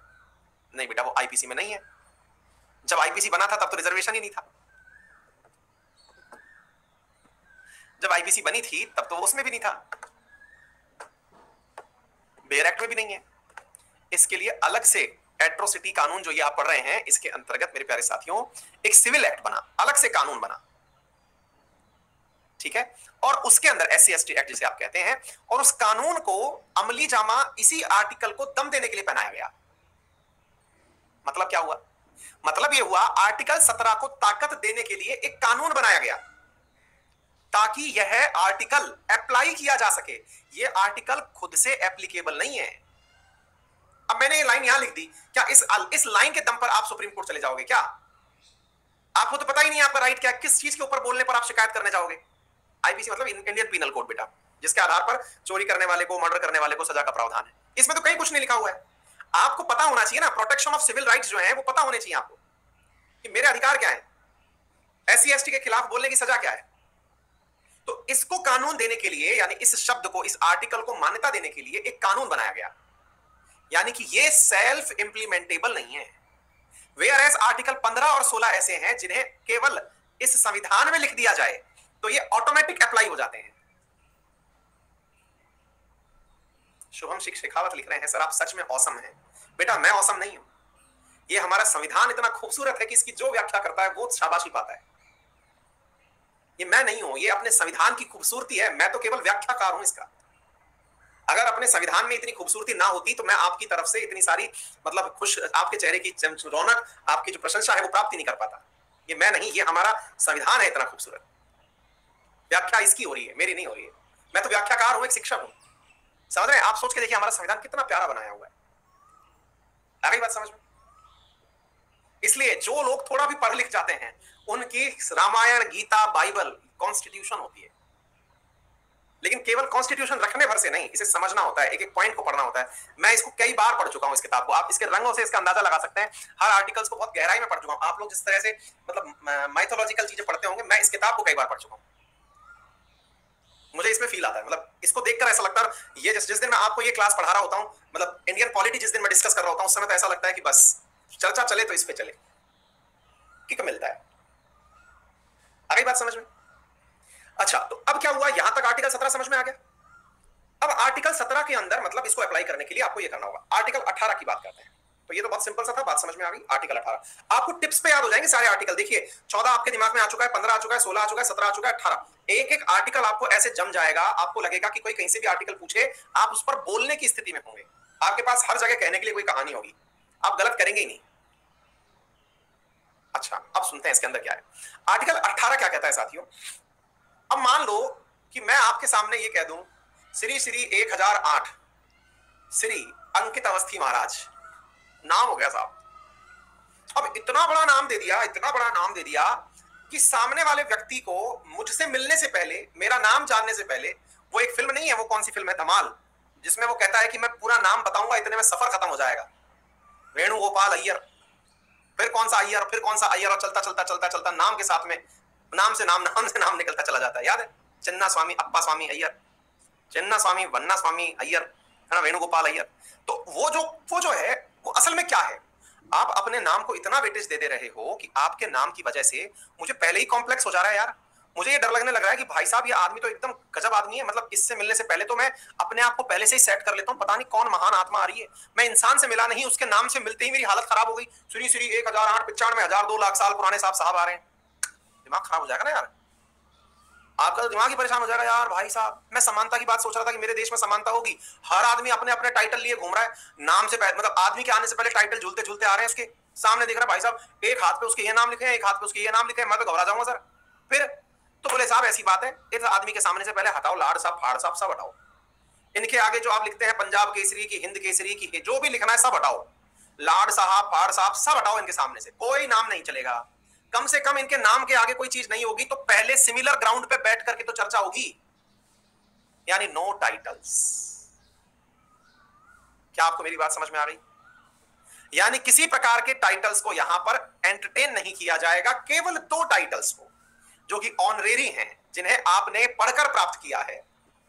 नहीं बेटा, वो आईपीसी में नहीं है। जब आईपीसी बना था तब तो रिजर्वेशन ही नहीं था। जब आईपीसी बनी थी तब तो उसमें भी नहीं था, बेयर एक्ट में भी नहीं है। इसके लिए अलग से एट्रोसिटी कानून जो ये आप पढ़ रहे हैं, इसके अंतर्गत मेरे प्यारे साथियों एक सिविल एक्ट बना, अलग से कानून बना, ठीक है। और उसके अंदर एससी एसटी एक्ट जिसे आप कहते हैं, और उस कानून को अमली जामा इसी आर्टिकल को दम देने के लिए पहनाया गया। मतलब क्या हुआ? मतलब यह हुआ आर्टिकल 17 को ताकत देने के लिए एक कानून बनाया गया ताकि यह आर्टिकल अप्लाई किया जा सके। यह आर्टिकल खुद से एप्लीकेबल नहीं है। अब मैंने ये लाइन यहां लिख दी, क्या इस लाइन के दम पर आप सुप्रीम कोर्ट चले जाओगे क्या? आपको तो पता ही नहीं आपका राइट क्या है, किस चीज के ऊपर बोलने पर आप शिकायत करने जाओगे? आईपीसी मतलब इंडियन पीनल कोड बेटा, जिसके आधार पर चोरी करने वाले को, मर्डर करने वाले को सजा का प्रावधान है। इसमें तो कहीं कुछ नहीं लिखा हुआ है। आपको पता होना चाहिए ना, प्रोटेक्शन ऑफ सिविल राइट्स जो है वो पता होने चाहिए आपको कि मेरे अधिकार क्या है, एससी एसटी के खिलाफ बोलने की सजा क्या है। तो इसको कानून देने के लिए, यानी इस शब्द को, इस आर्टिकल को मान्यता देने के लिए एक कानून बनाया गया, यानी कि ये सेल्फ इंप्लीमेंटेबल नहीं है। वेयर एज आर्टिकल 15 और 16 ऐसे हैं जिन्हें केवल इस संविधान में लिख दिया जाए तो ये ऑटोमेटिक अप्लाई हो जाते हैं। शुभम शेखावत लिख रहे हैं, सर आप सच में औसम हैं। बेटा मैं औसम नहीं हूं, ये हमारा संविधान इतना खूबसूरत है कि इसकी जो व्याख्या करता है वो शाबाशी पाता है। ये मैं नहीं हूं, ये अपने संविधान की खूबसूरती है, मैं तो केवल व्याख्याकार हूं इसका। अगर अपने संविधान में इतनी खूबसूरती ना होती तो मैं आपकी तरफ से इतनी सारी मतलब खुश, आपके चेहरे की रौनक, आपकी जो प्रशंसा है वो प्राप्त ही नहीं कर पाता। ये मैं नहीं, ये हमारा संविधान है इतना खूबसूरत। व्याख्या इसकी हो रही है, मेरी नहीं हो रही है। मैं तो व्याख्याकार हूं, एक शिक्षक हूं। समझ रहे हैं? आप सोच के देखिए हमारा संविधान कितना प्यारा बनाया हुआ है। आ गई बात समझ में? इसलिए जो लोग थोड़ा भी पढ़ लिख जाते हैं उनकी रामायण, गीता, बाइबल कॉन्स्टिट्यूशन होती है। लेकिन केवल कॉन्स्टिट्यूशन रखने भर से नहीं, इसे समझना होता है, एक एक पॉइंट को पढ़ना होता है। मैं इसको कई बार पढ़ चुका हूं इस किताब को, आप इसके रंगों से इसका अंदाजा लगा सकते हैं। हर आर्टिकल्स को बहुत गहराई में पढ़ चुका हूं। आप लोग जिस तरह से मतलब माइथोलॉजिकल चीजें पढ़ते होंगे, मैं इस किताब को कई बार पढ़ चुका हूं। मुझे इसमें फील आता है, मतलब इसको देखकर ऐसा लगता है, ये जिस दिन मैं आपको ये क्लास पढ़ा रहा होता हूं, मतलब इंडियन पॉलिटी जिस दिन मैं डिस्कस कर रहा होता हूं, उस समय तो ऐसा लगता है कि बस चर्चा चले तो इस पे चले, किक मिलता है। आ गई बात समझ में? अच्छा, तो अब क्या हुआ, यहां तक आर्टिकल 17 समझ में आ गया। अब आर्टिकल 17 के अंदर मतलब इसको अप्लाई करने के लिए आपको ये करना होगा। आर्टिकल 18 की बात करते हैं, तो ये तो बहुत सिंपल सा था, बात समझ में आ गई। आर्टिकल 18 आपको टिप्स पे याद हो जाएंगे सारे आर्टिकल। देखिए 14 आपके दिमाग में आ चुका है, 15 आ चुका है, 16 आ चुका है, 17 आ चुका है, 18, एक एक आर्टिकल आपको ऐसे जम जाएगा, आपको लगेगा कि कोई कहीं से भी आर्टिकल पूछे आप उस पर बोलने की स्थिति में होंगे। आपके पास हर जगह कहने के लिए कोई कहानी होगी, आप गलत करेंगे ही नहीं। अच्छा, अब सुनते हैं इसके अंदर क्या है। आर्टिकल 18 क्या कहता है साथियों। अब मान लो कि मैं आपके सामने ये कह दूं, श्री श्री 1008 श्री अंकित अवस्थी महाराज, नाम हो गया साहब। अब इतना बड़ा नाम दे दिया, इतना बड़ा नाम दे दिया कि सामने वाले व्यक्ति को मुझसे मिलने से पहले, मेरा नाम जानने से पहले, वो एक फिल्म नहीं है, वो कौन सी फिल्म है, धमाल, जिसमें वो कहता है कि मैं पूरा नाम बताऊंगा इतने में सफर खत्म हो जाएगा। वेणुगोपाल अय्यर, फिर कौन सा अय्यर, फिर कौन सा अय्यर, और चलता चलता चलता चलता नाम के साथ में नाम से नाम निकलता चला जाता है। याद है, चिन्ना स्वामी अप्पा स्वामी अय्यर, चिन्ना स्वामी वन्ना स्वामी अय्यर, है ना, वेणुगोपाल अय्यर। तो वो जो है वो असल में क्या है, आप अपने नाम को इतना वेटेज दे रहे हो कि आपके नाम की वजह से मुझे पहले ही कॉम्प्लेक्स हो जा रहा है यार। मुझे ये डर लगने लग रहा है कि भाई साहब ये आदमी तो एकदम गजब आदमी है, मतलब इससे मिलने से पहले तो मैं अपने आप को पहले से ही सेट कर लेता हूँ, पता नहीं कौन महान आत्मा आ रही है। मैं इंसान से मिला नहीं, उसके नाम से मिलते ही मेरी हालत खराब हो गई। श्री श्री 1008 95 हजार 2 लाख साल पुराने साहब आ रहे हैं, दिमाग खराब हो जाएगा ना यार, आपका तो दिमाग ही परेशान हो जाएगा यार। भाई साहब मैं समानता की बात सोच रहा था कि मेरे देश में समानता होगी, हर आदमी अपने अपने टाइटल लिए घूम रहा है, नाम से मतलब आदमी के आने से पहले टाइटल झूलते झूलते आ रहे हैं उसके सामने, देख रहा है भाई साहब एक हाथ पे उसके ये नाम लिखे हैं, एक हाथ पे उसके ये नाम लिखे हैं, मैं तो घबरा जाऊंगा सर। फिर तो बोले साहब ऐसी बात है, इस आदमी के सामने से पहले हटाओ लाड साहब फाड़ साहब सब हटाओ, इनके आगे जो आप लिखते हैं पंजाब केसरी की, हिंद केसरी की, जो भी लिखना है सब हटाओ, लाड साहब फाड़ साहब सब हटाओ, इनके सामने से कोई नाम नहीं चलेगा। कम से कम इनके नाम के आगे कोई चीज नहीं होगी तो पहले सिमिलर ग्राउंड पे बैठ करके तो चर्चा होगी, यानी नो टाइटल्स। क्या आपको मेरी बात समझ में आ गई? यानी किसी प्रकार के टाइटल्स को यहां पर एंटरटेन नहीं किया जाएगा, केवल 2 टाइटल्स को जो कि ऑनरेरी हैं, जिन्हें आपने पढ़कर प्राप्त किया है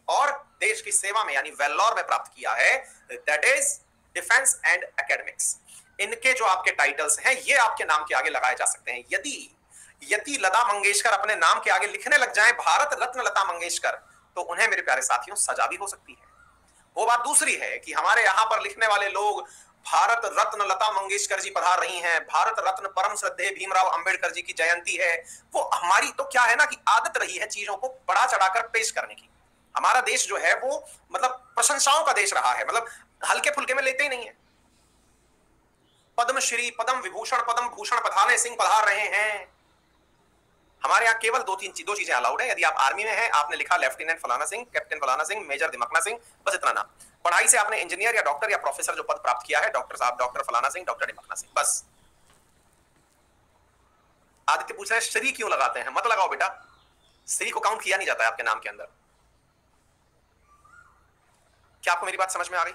और देश की सेवा में यानी वेल्लोर में प्राप्त किया है, that is defence and academics. इनके जो आपके टाइटल्स हैं ये आपके नाम के आगे लगाए जा सकते हैं। यदि लता मंगेशकर अपने नाम के आगे लिखने लग जाएं भारत रत्न लता मंगेशकर, तो उन्हें मेरे प्यारे साथियों सजा भी हो सकती है। वो बात दूसरी है कि हमारे यहां पर लिखने वाले लोग भारत रत्न लता मंगेशकर जी पधार रही हैं, भारत रत्न परम श्रद्धेय भीमराव अंबेडकर जी की जयंती है, वो हमारी तो क्या है ना कि आदत रही है चीजों को बढ़ा चढ़ाकर पेश करने की। हमारा देश जो है वो मतलब प्रशंसाओं का देश रहा है, मतलब हल्के फुल्के में लेते ही नहीं है। पद्मश्री पद्म विभूषण पद्म भूषण पधाने सिंह पधार रहे हैं। हमारे यहाँ केवल दो चीजें अलाउड है। यदि आप आर्मी में हैं, आपने लिखा लेफ्टिनेंट फलाना सिंह, कैप्टन फलाना सिंह, मेजर दिमकना सिंह, बस इतना नाम। पढ़ाई से आपने इंजीनियर या डॉक्टर या प्रोफेसर जो पद प्राप्त किया है, डॉक्टर साहब डॉक्टर फलाना सिंह, डॉक्टर दिमकना सिंह, बस। आदित्य पूछ रहे हैं श्री क्यों लगाते हैं? मत लगाओ बेटा, श्री को काउंट किया नहीं जाता है आपके नाम के अंदर। क्या आपको मेरी बात समझ में आ गई?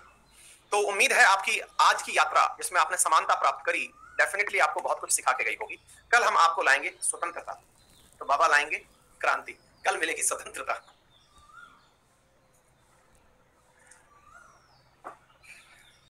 तो उम्मीद है आपकी आज की यात्रा जिसमें आपने समानता प्राप्त करी, डेफिनेटली आपको बहुत कुछ सिखा के गई होगी। कल हम आपको लाएंगे स्वतंत्रता, तो बाबा लाएंगे क्रांति, कल मिलेगी स्वतंत्रता।